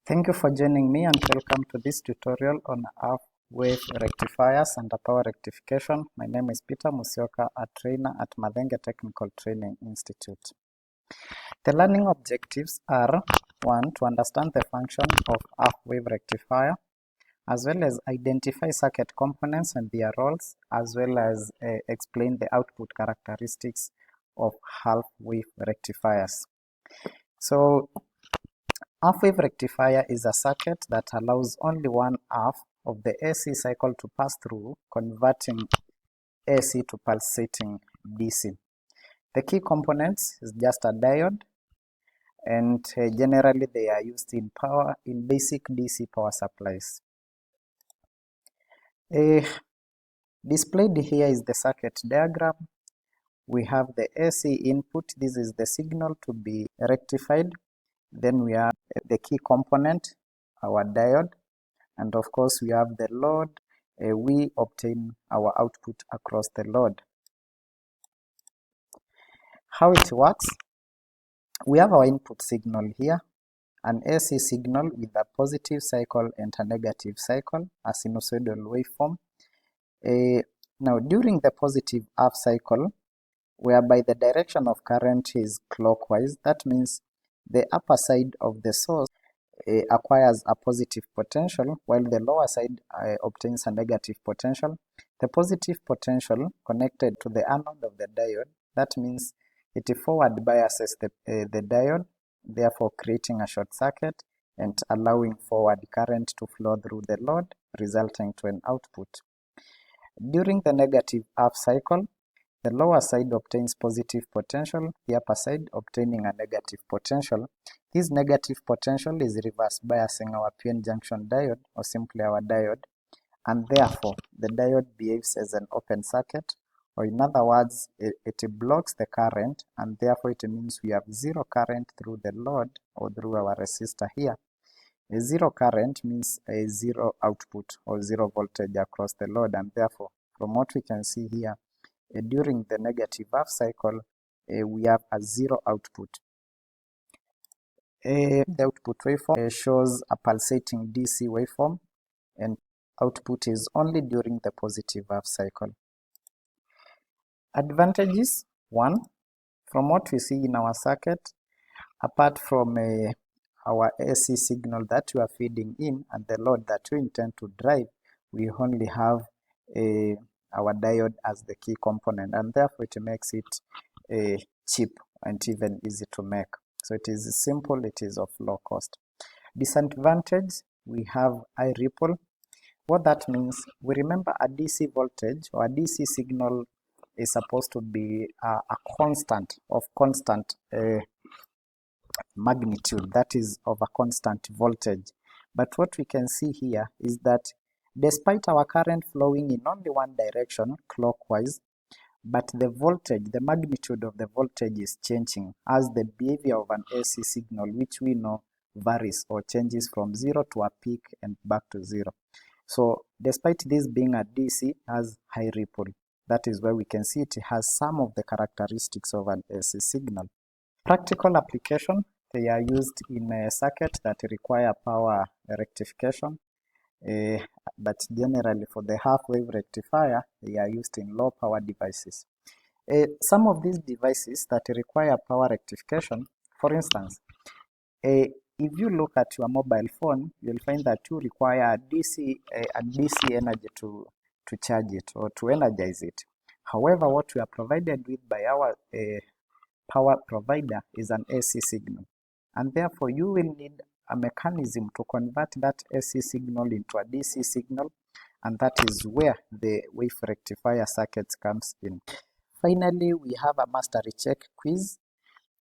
Thank you for joining me and welcome to this tutorial on half-wave rectifiers and power rectification. My name is Peter Musyoka, a trainer at Madenge Technical Training Institute. The learning objectives are 1. To understand the function of half-wave rectifier, as well as identify circuit components and their roles, as well as explain the output characteristics of half-wave rectifiers. So, half-wave rectifier is a circuit that allows only one half of the AC cycle to pass through, converting AC to pulsating DC. The key components is just a diode, and generally they are used in basic DC power supplies. Displayed here is the circuit diagram. We have the AC input. This is the signal to be rectified. Then we have the key component, our diode, and of course we have the load. We obtain our output across the load. How it works? We have our input signal here, an AC signal with a positive cycle and a negative cycle, a sinusoidal waveform. Now during the positive half cycle, whereby the direction of current is clockwise, that means the upper side of the source acquires a positive potential, while the lower side obtains a negative potential. The positive potential connected to the anode of the diode, that means it forward biases the diode, therefore creating a short circuit and allowing forward current to flow through the load, resulting to an output. During the negative half cycle, the lower side obtains positive potential, the upper side obtaining a negative potential. This negative potential is reverse biasing our PN junction diode, or simply our diode, and therefore the diode behaves as an open circuit, or in other words, it blocks the current, and therefore it means we have zero current through the load or through our resistor here. A zero current means a zero output or zero voltage across the load, and therefore from what we can see here, during the negative half cycle, we have a zero output. The output waveform shows a pulsating DC waveform, and output is only during the positive half cycle. Advantages: 1. From what we see in our circuit, apart from our AC signal that we are feeding in and the load that we intend to drive, we only have our diode as the key component, and therefore it makes it cheap and even easy to make. So it is simple, it is of low cost. Disadvantage: we have high ripple. What that means, we remember a DC voltage or a DC signal is supposed to be a constant of constant magnitude, that is of a constant voltage. But what we can see here is that despite our current flowing in only one direction, clockwise, but the voltage, the magnitude of the voltage is changing as the behavior of an AC signal, which we know varies or changes from 0 to a peak and back to 0. So despite this being a DC, has high ripple. That is where we can see it has some of the characteristics of an AC signal. Practical application: they are used in a circuit that require power rectification. But generally for the half-wave rectifier, they are used in low power devices. Some of these devices that require power rectification, for instance, if you look at your mobile phone, you'll find that you require a DC energy to charge it or to energize it. However, what we are provided with by our power provider is an AC signal, and therefore you will need a mechanism to convert that AC signal into a DC signal, and that is where the wave rectifier circuits comes in. Finally, we have a mastery check quiz.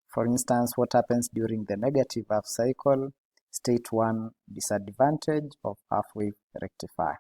For instance, what happens during the negative half cycle? State 1, disadvantage of half-wave rectifier.